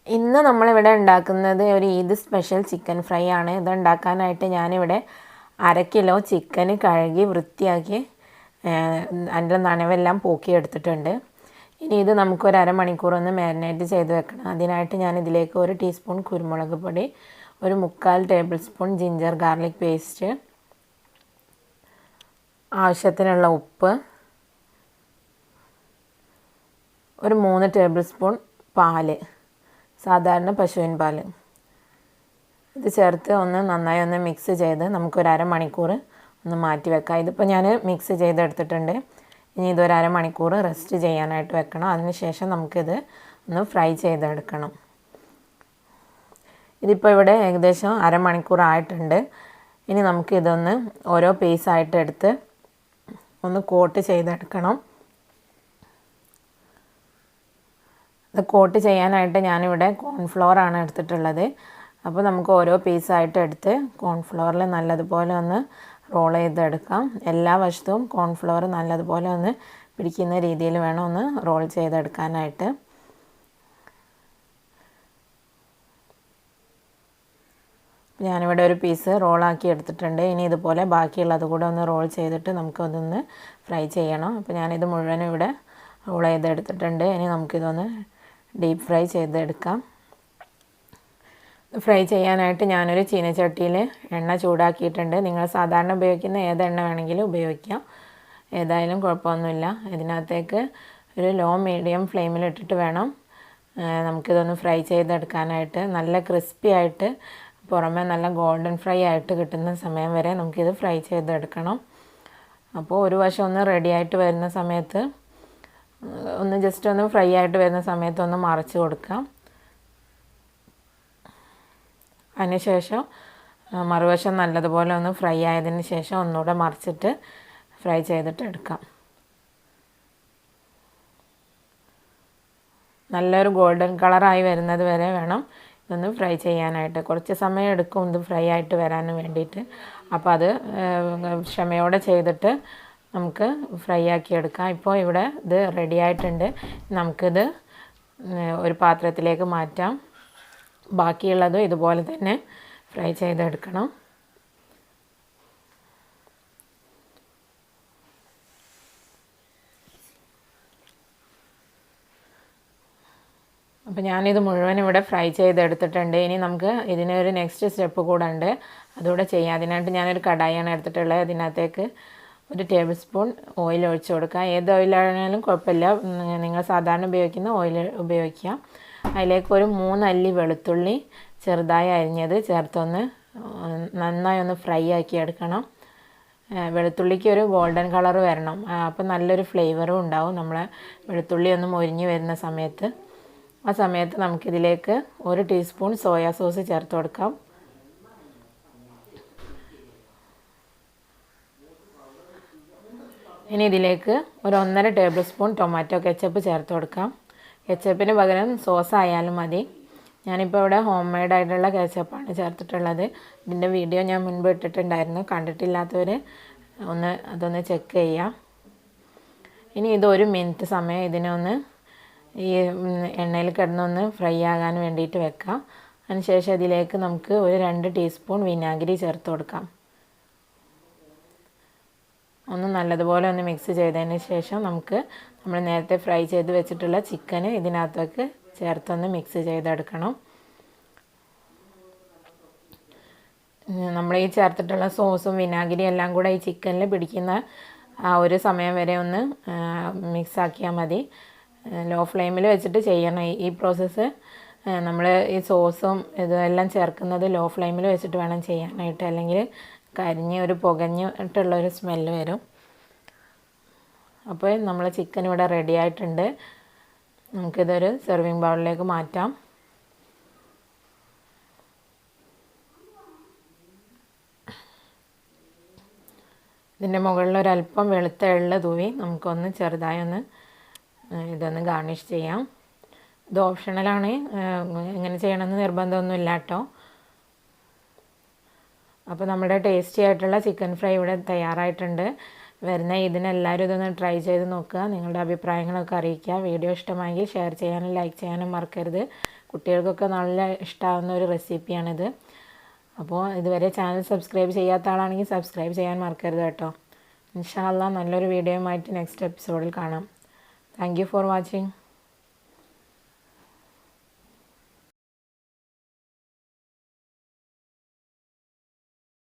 ഇന്ന് നമ്മളിവിടെ ഉണ്ടാക്കുന്നത് ഒരു ഈദ് സ്പെഷ്യൽ ചിക്കൻ ഫ്രൈ ആണ്. ഇത് ഉണ്ടാക്കാനായിട്ട് ഞാനിവിടെ 1/2 കിലോ ചിക്കൻ കഴുകി വൃത്തിയാക്കി അതിൻ്റെ നനവെല്ലാം പോക്കിയെടുത്തിട്ടുണ്ട്. ഇനി ഇത് നമുക്കൊരു അരമണിക്കൂർ ഒന്ന് മാരിനേറ്റ് ചെയ്ത് വെക്കണം. അതിനായിട്ട് ഞാൻ ഇതിലേക്ക് 1 ടീസ്പൂൺ കുരുമുളക് പൊടി, 1/4 table spoon ginger garlic paste, ആവശ്യത്തിനുള്ള ഉപ്പ്, ഒരു 3 ടേബിൾ സ്പൂൺ പാല്, സാധാരണ പശുവിൻ പാൽ, ഇത് ചേർത്ത് നന്നായി മിക്സ് ചെയ്ത് നമുക്കൊരു അരമണിക്കൂർ ഒന്ന് മാറ്റി വെക്കാം. ഇതിപ്പോൾ ഞാൻ മിക്സ് ചെയ്തെടുത്തിട്ടുണ്ട്. ഇനി ഇതൊരു അരമണിക്കൂർ റെസ്റ്റ് ചെയ്യാനായിട്ട് വെക്കണം. അതിനുശേഷം നമുക്കിത് ഫ്രൈ ചെയ്തെടുക്കണം. ഇതിപ്പോൾ ഇവിടെ ഏകദേശം അരമണിക്കൂർ ആയിട്ടുണ്ട്. ഇനി നമുക്കിതൊന്ന് ഓരോ പീസായിട്ട് എടുത്ത് കോട്ട് ചെയ്തെടുക്കണം. ഇത് കോട്ട് ചെയ്യാനായിട്ട് ഞാനിവിടെ കോൺഫ്ലോർ ആണ് എടുത്തിട്ടുള്ളത്. അപ്പോൾ നമുക്ക് ഓരോ പീസായിട്ട് എടുത്ത് കോൺഫ്ലോറിൽ നല്ലതുപോലെ റോൾ ചെയ്തെടുക്കാം. എല്ലാ വശത്തും കോൺഫ്ലോർ നല്ലതുപോലെ പിടിക്കുന്ന രീതിയിൽ വേണം റോൾ ചെയ്തെടുക്കാനായിട്ട്. ഞാനിവിടെ ഒരു പീസ് റോളാക്കി എടുത്തിട്ടുണ്ട്. ഇനി ഇതുപോലെ ബാക്കിയുള്ളത് കൂടെ റോൾ ചെയ്തിട്ട് നമുക്കതൊന്ന് ഫ്രൈ ചെയ്യണം. അപ്പോൾ ഞാനിത് മുഴുവനും ഇവിടെ റോൾ ചെയ്തെടുത്തിട്ടുണ്ട്. ഇനി നമുക്കിതൊന്ന് ഡീപ്പ് ഫ്രൈ ചെയ്തെടുക്കാം. ഫ്രൈ ചെയ്യാനായിട്ട് ഞാനൊരു ചീനച്ചട്ടിയിൽ എണ്ണ ചൂടാക്കിയിട്ടുണ്ട്. നിങ്ങൾ സാധാരണ ഉപയോഗിക്കുന്ന ഏത് എണ്ണ വേണമെങ്കിലും ഉപയോഗിക്കാം, ഏതായാലും കുഴപ്പമൊന്നുമില്ല. ഇതിനകത്തേക്ക് ഒരു ലോ മീഡിയം ഫ്ലെയിമിലിട്ടിട്ട് വേണം നമുക്കിതൊന്ന് ഫ്രൈ ചെയ്തെടുക്കാനായിട്ട്. നല്ല ക്രിസ്പി ആയിട്ട് പുറമെ നല്ല ഗോൾഡൻ ഫ്രൈ ആയിട്ട് കിട്ടുന്ന സമയം വരെ നമുക്കിത് ഫ്രൈ ചെയ്തെടുക്കണം. അപ്പോൾ ഒരു വശം റെഡി ആയിട്ട് വരുന്ന സമയത്ത് ജസ്റ്റ് ഫ്രൈ ആയിട്ട് വരുന്ന സമയത്ത് മറിച്ച് കൊടുക്കാം. അതിനുശേഷം മറുവശം നല്ലതുപോലെ ഫ്രൈ ആയതിന് ശേഷം ഒന്നുകൂടെ മറിച്ചിട്ട് ഫ്രൈ ചെയ്തിട്ട് എടുക്കാം. നല്ലൊരു ഗോൾഡൻ കളറായി വരുന്നത് വരെ വേണം ഇതൊന്ന് ഫ്രൈ ചെയ്യാനായിട്ട്. കുറച്ച് സമയം എടുക്കും ഇത് ഫ്രൈ ആയിട്ട് വരാൻ വേണ്ടിയിട്ട്. അപ്പോൾ അത് ക്ഷമയോടെ ചെയ്തിട്ട് നമുക്ക് ഫ്രൈ ആക്കി എടുക്കാം. ഇപ്പോൾ ഇവിടെ ഇത് റെഡി ആയിട്ടുണ്ട്. നമുക്കിത് ഒരു പാത്രത്തിലേക്ക് മാറ്റാം. ബാക്കിയുള്ളത് ഇതുപോലെ തന്നെ ഫ്രൈ ചെയ്തെടുക്കണം. അപ്പോൾ ഞാനിത് മുഴുവൻ ഇവിടെ ഫ്രൈ ചെയ്തെടുത്തിട്ടുണ്ട്. ഇനി നമുക്ക് ഇതിനൊരു നെക്സ്റ്റ് സ്റ്റെപ്പ് കൂടെ ഉണ്ട്, അതുകൂടെ ചെയ്യാം. അതിനായിട്ട് ഞാനൊരു കടായിയാണ് എടുത്തിട്ടുള്ളത്. അതിനകത്തേക്ക് 1 ടേബിൾ സ്പൂൺ ഓയിൽ ഒഴിച്ച് കൊടുക്കുക. ഏത് ഓയിലാണെങ്കിലും കുഴപ്പമില്ല, നിങ്ങൾ സാധാരണ ഉപയോഗിക്കുന്ന ഓയിൽ ഉപയോഗിക്കാം. അതിലേക്ക് ഒരു 3 അല്ലി വെളുത്തുള്ളി ചെറുതായി അരിഞ്ഞത് ചേർത്തൊന്ന് നന്നായി ഫ്രൈ ആക്കി എടുക്കണം. വെളുത്തുള്ളിക്ക് ഒരു ഗോൾഡൻ കളർ വരണം, അപ്പോൾ നല്ലൊരു ഫ്ലേവറും ഉണ്ടാവും നമ്മളെ വെളുത്തുള്ളി മൊരിഞ്ഞ് വരുന്ന സമയത്ത്. ആ സമയത്ത് നമുക്കിതിലേക്ക് 1 ടീസ്പൂൺ സോയാ സോസ് ചേർത്ത് കൊടുക്കാം. ഇനി ഇതിലേക്ക് ഒരു 1.5 ടേബിൾ സ്പൂൺ ടൊമാറ്റോ കെച്ചപ്പ് ചേർത്ത് കൊടുക്കാം. കെച്ചപ്പിന് പകരം സോസ് ആയാലും മതി. ഞാനിപ്പോൾ ഇവിടെ ഹോം മെയ്ഡ് ആയിട്ടുള്ള കെച്ചപ്പാണ് ചേർത്തിട്ടുള്ളത്. ഇതിൻ്റെ വീഡിയോ ഞാൻ മുൻപ് ഇട്ടിട്ടുണ്ടായിരുന്നു, കണ്ടിട്ടില്ലാത്തവർ അതൊന്ന് ചെക്ക് ചെയ്യാം. ഇനി ഇത് 1 മിനിറ്റ് സമയം ഇതിനെ ഈ എണ്ണയിൽ കിടന്നൊന്ന് ഫ്രൈ ആകാൻ വേണ്ടിയിട്ട് വെക്കാം. അതിനുശേഷം ഇതിലേക്ക് നമുക്ക് ഒരു 2 ടീസ്പൂൺ വിനാഗിരി ചേർത്ത് കൊടുക്കാം. നല്ലതുപോലെ മിക്സ് ചെയ്തതിന് ശേഷം നമുക്ക് നമ്മൾ നേരത്തെ ഫ്രൈ ചെയ്ത് വെച്ചിട്ടുള്ള ചിക്കൻ ഇതിനകത്തേക്ക് ചേർത്തൊന്ന് മിക്സ് ചെയ്തെടുക്കണം. നമ്മൾ ഈ ചേർത്തിട്ടുള്ള സോസും വിനാഗിരി എല്ലാം കൂടെ ഈ ചിക്കനിൽ പിടിക്കുന്ന ആ ഒരു സമയം വരെ മിക്സ് ആക്കിയാൽ മതി. ലോ ഫ്ലെയിമിൽ വെച്ചിട്ട് ചെയ്യണം ഈ പ്രോസസ്സ്. നമ്മൾ ഈ സോസും ഇതെല്ലാം ചേർക്കുന്നത് ലോ ഫ്ലെയിമിൽ വെച്ചിട്ട് വേണം ചെയ്യാനായിട്ട്, അല്ലെങ്കിൽ കരിഞ്ഞ് പുകഞ്ഞിട്ടുള്ളൊരു സ്മെല്ല് വരും. അപ്പോൾ നമ്മൾ ചിക്കൻ ഇവിടെ റെഡി ആയിട്ടുണ്ട്. നമുക്കിതൊരു സെർവിങ് ബൗളിലേക്ക് മാറ്റാം. ഇതിൻ്റെ മുകളിൽ ഒരല്പം വെളുത്ത എള്ള് തൂവി നമുക്കൊന്ന് ചെറുതായി ഇതൊന്ന് ഗാർണിഷ് ചെയ്യാം. ഇത് ഓപ്ഷണലാണ്, എങ്ങനെ ചെയ്യണമെന്ന് നിർബന്ധമൊന്നുമില്ല കേട്ടോ. അപ്പോൾ നമ്മുടെ ടേസ്റ്റി ആയിട്ടുള്ള ചിക്കൻ ഫ്രൈ ഇവിടെ തയ്യാറായിട്ടുണ്ട്. വരുന്ന ഇതിനെല്ലാവരും ഇതൊന്ന് ട്രൈ ചെയ്ത് നോക്കുക. നിങ്ങളുടെ അഭിപ്രായങ്ങളൊക്കെ അറിയിക്കുക. വീഡിയോ ഇഷ്ടമായെങ്കിൽ ഷെയർ ചെയ്യാനും ലൈക്ക് ചെയ്യാനും മറക്കരുത്. കുട്ടികൾക്കൊക്കെ നല്ല ഇഷ്ടമാവുന്ന ഒരു റെസിപ്പിയാണിത്. അപ്പോൾ ഇതുവരെ ചാനൽ സബ്സ്ക്രൈബ് ചെയ്യാത്ത ആളാണെങ്കിൽ സബ്സ്ക്രൈബ് ചെയ്യാൻ മറക്കരുത് കേട്ടോ. ഇൻഷാ അല്ലാഹ് നല്ലൊരു വീഡിയോയുമായിട്ട് നെക്സ്റ്റ് എപ്പിസോഡിൽ കാണാം. Thank you for watching.